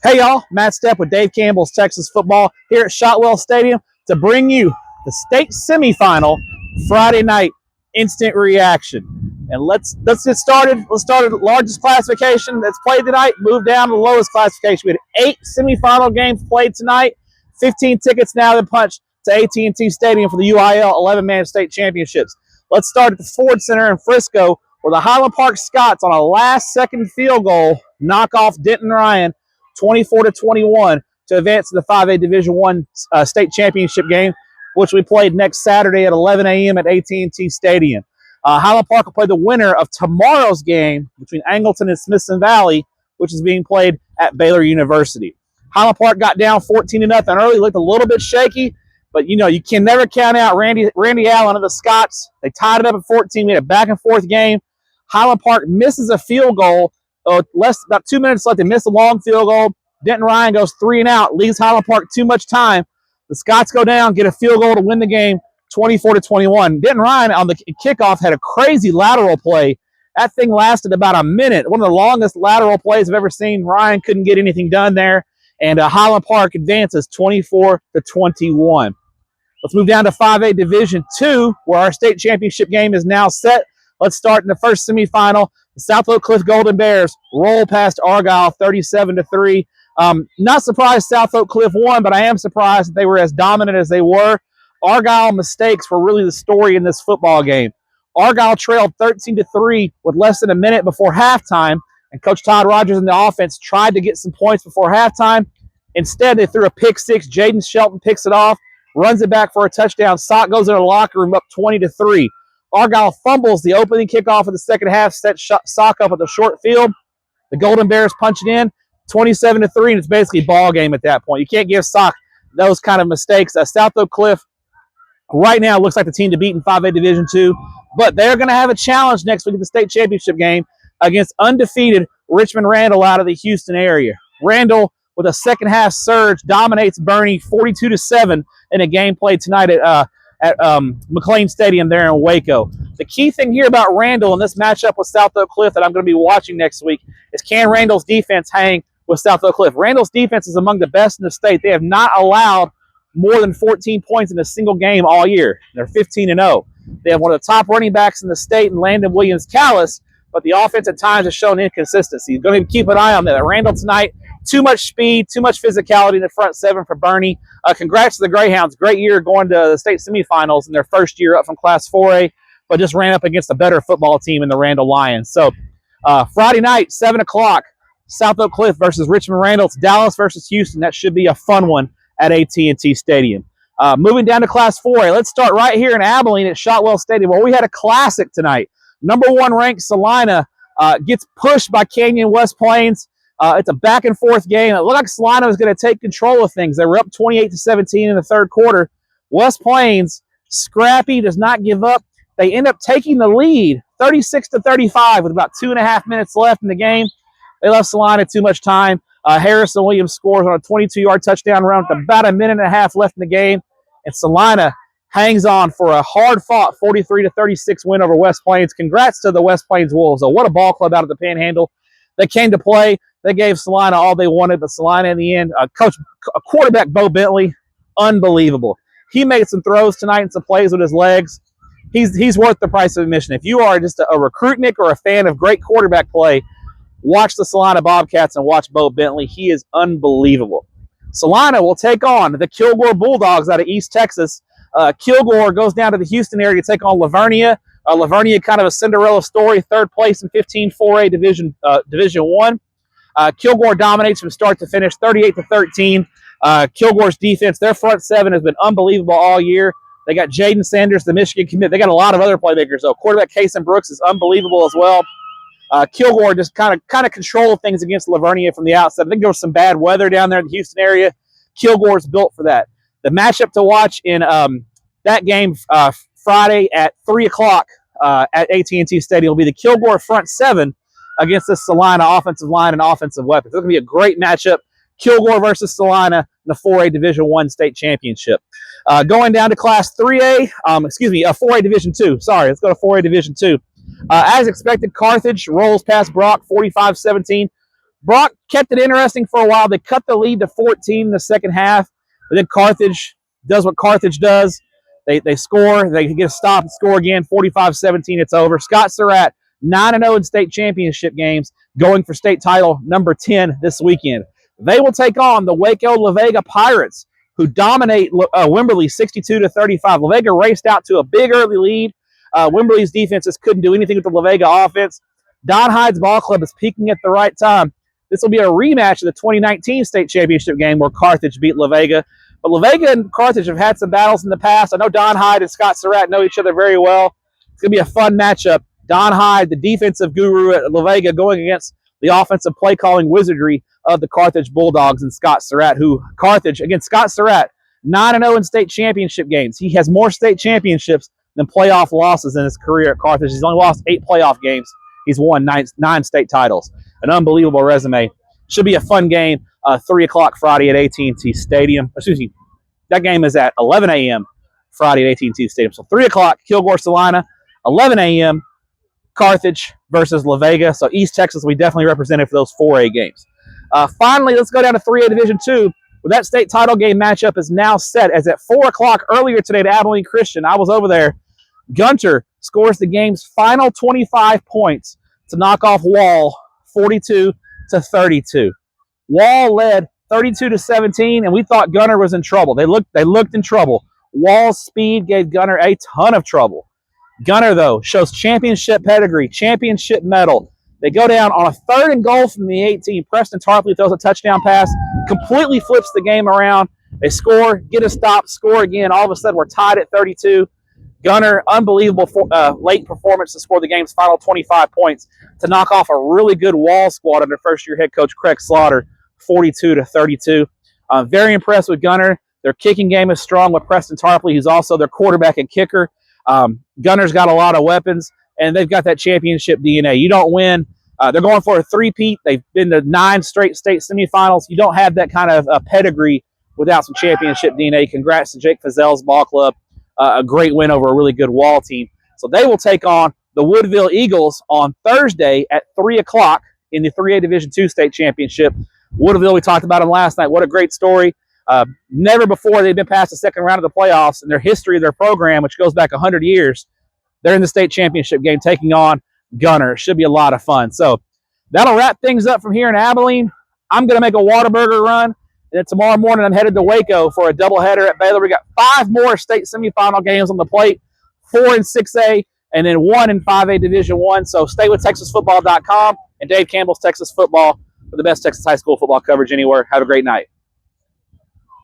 Hey y'all, Matt Stepp with Dave Campbell's Texas Football here at Shotwell Stadium to bring you the state semifinal Friday night instant reaction. And let's get started. Let's start at the largest classification that's played tonight, move down to the lowest classification. We had 8 semifinal games played tonight, 15 tickets now been punched to AT&T Stadium for the UIL 11-man state championships. Let's start at the Ford Center in Frisco, where the Highland Park Scots on a last-second field goal knock off Denton Ryan 24-21 to advance to the 5A Division I state championship game, which we played next Saturday at 11 a.m. at AT&T Stadium. Highland Park will play the winner of tomorrow's game between Angleton and Smithson Valley, which is being played at Baylor University. Highland Park got down 14-0 early, looked a little bit shaky, but you can never count out Randy Allen of the Scots. They tied it up at 14. We had a back-and-forth game. Highland Park misses a field goal. About 2 minutes left. They miss a long field goal. Denton Ryan goes 3 and out, leaves Highland Park too much time. The Scots go down, get a field goal to win the game, 24-21. Denton Ryan on the kickoff had a crazy lateral play. That thing lasted about a minute. One of the longest lateral plays I've ever seen. Ryan couldn't get anything done there, and Highland Park advances 24-21. Let's move down to 5A Division II, where our state championship game is now set. Let's start in the first semifinal. The South Oak Cliff Golden Bears roll past Argyle 37-3. Not surprised South Oak Cliff won, but I am surprised that they were as dominant as they were. Argyle mistakes were really the story in this football game. Argyle trailed 13-3 with less than a minute before halftime, and Coach Todd Rogers and the offense tried to get some points before halftime. Instead, they threw a pick six. Jaden Shelton picks it off, runs it back for a touchdown. Sock goes in the locker room up 20-3. Argyle fumbles the opening kickoff of the second half, sets Sock up at the short field. The Golden Bears punch it in, 27-3, and it's basically ball game at that point. You can't give Sock those kind of mistakes. South Oak Cliff right now looks like the team to beat in 5A Division II, but they're going to have a challenge next week at the state championship game against undefeated Richmond Randle out of the Houston area. Randle, with a second half surge, dominates Boerne 42-7 in a game played tonight at McLean Stadium there in Waco. The key thing here about Randle in this matchup with South Oak Cliff that I'm going to be watching next week is, can Randle's defense hang with South Oak Cliff? Randle's defense is among the best in the state. They have not allowed more than 14 points in a single game all year. They're 15-0. They have one of the top running backs in the state in Landon Williams-Callis, but the offense at times has shown inconsistency. You're going to keep an eye on that. Randle tonight, too much speed, too much physicality in the front seven for Boerne. Congrats to the Greyhounds. Great year going to the state semifinals in their first year up from Class 4A, but just ran up against a better football team in the Randle Lions. So Friday night, 7 o'clock, South Oak Cliff versus Richmond Randle. It's Dallas versus Houston. That should be a fun one at AT&T Stadium. Moving down to Class 4A, let's start right here in Abilene at Shotwell Stadium, where we had a classic tonight. Number 1 ranked Celina gets pushed by Canyon West Plains. It's a back-and-forth game. It looked like Celina was going to take control of things. They were up 28-17 in the third quarter. West Plains, scrappy, does not give up. They end up taking the lead, 36-35, with about 2.5 minutes left in the game. They left Celina too much time. Harrison Williams scores on a 22-yard touchdown run with about 1.5 minutes left in the game. And Celina hangs on for a hard-fought 43-36 win over West Plains. Congrats to the West Plains Wolves. So what a ball club out of the Panhandle. They came to play. They gave Celina all they wanted, but Celina in the end, quarterback Bo Bentley, unbelievable. He made some throws tonight and some plays with his legs. He's worth the price of admission. If you are just a recruitnik or a fan of great quarterback play, watch the Celina Bobcats and watch Bo Bentley. He is unbelievable. Celina will take on the Kilgore Bulldogs out of East Texas. Kilgore goes down to the Houston area to take on Lavernia. Lavernia, kind of a Cinderella story, 3rd place in 15-4A Division I. Kilgore dominates from start to finish, 38-13. Kilgore's defense, their front seven has been unbelievable all year. They got Jaden Sanders, the Michigan commit. They got a lot of other playmakers, though. Quarterback Kason Brooks is unbelievable as well. Kilgore just kind of controlled things against Lavernia from the outset. I think there was some bad weather down there in the Houston area. Kilgore's built for that. The matchup to watch in that game Friday at 3 o'clock at AT&T Stadium will be the Kilgore front seven against the Celina offensive line and offensive weapons. It's going to be a great matchup. Kilgore versus Celina in the 4A Division I state championship. Going down to Class 3A, 4A Division II. Sorry, let's go to 4A Division II. As expected, Carthage rolls past Brock 45-17. Brock kept it interesting for a while. They cut the lead to 14 in the second half, but then Carthage does what Carthage does. They score. They get a stop and score again. 45-17, it's over. Scott Surratt, 9-0 in state championship games, going for state title number 10 this weekend. They will take on the Waco La Vega Pirates, who dominate Wimberley 62-35. La Vega raced out to a big early lead. Wimberley's defenses couldn't do anything with the La Vega offense. Don Hyde's ball club is peaking at the right time. This will be a rematch of the 2019 state championship game where Carthage beat La Vega. But La Vega and Carthage have had some battles in the past. I know Don Hyde and Scott Surratt know each other very well. It's going to be a fun matchup. Don Hyde, the defensive guru at La Vega, going against the offensive play-calling wizardry of the Carthage Bulldogs and Scott Surratt, who Carthage, again, Scott Surratt, 9-0 in state championship games. He has more state championships than playoff losses in his career at Carthage. He's only lost 8 playoff games. He's won 9 state titles. An unbelievable resume. Should be a fun game. 3 o'clock Friday at AT&T Stadium. Excuse me. That game is at 11 a.m. Friday at AT&T Stadium. So 3 o'clock, Kilgore, Celina. 11 a.m., Carthage versus La Vega. So East Texas, we definitely represented for those 4A games. Finally, let's go down to 3A Division II, where that state title game matchup is now set. As at 4 o'clock earlier today at Abilene Christian, I was over there. Gunter scores the game's final 25 points to knock off Wall 42-32. Wall led 32-17, and we thought Gunter was in trouble. They looked in trouble. Wall's speed gave Gunter a ton of trouble. Gunter, though, shows championship pedigree, championship medal. They go down on a 3rd and goal from the 18. Preston Tarpley throws a touchdown pass, completely flips the game around. They score, get a stop, score again. All of a sudden, we're tied at 32. Gunter, unbelievable late performance to score the game's final 25 points to knock off a really good Wall squad under first-year head coach Craig Slaughter, 42-32. Very impressed with Gunter. Their kicking game is strong with Preston Tarpley, who's also their quarterback and kicker. Gunter's got a lot of weapons, and they've got that championship DNA. You don't win. They're going for a three-peat. They've been to 9 straight state semifinals. You don't have that kind of pedigree without some championship DNA. Congrats to Jake Fazel's ball club. A great win over a really good Wall team. So they will take on the Woodville Eagles on Thursday at 3 o'clock in the 3A Division II state championship. Woodville, we talked about them last night. What a great story. Never before they've been past the second round of the playoffs in their history of their program, which goes back 100 years. They're in the state championship game taking on Gunter. It should be a lot of fun. So that'll wrap things up from here in Abilene. I'm going to make a Whataburger run. And then tomorrow morning, I'm headed to Waco for a doubleheader at Baylor. We got 5 more state semifinal games on the plate, 4 in 6A, and then 1 in 5A Division I. So stay with TexasFootball.com and Dave Campbell's Texas Football for the best Texas high school football coverage anywhere. Have a great night.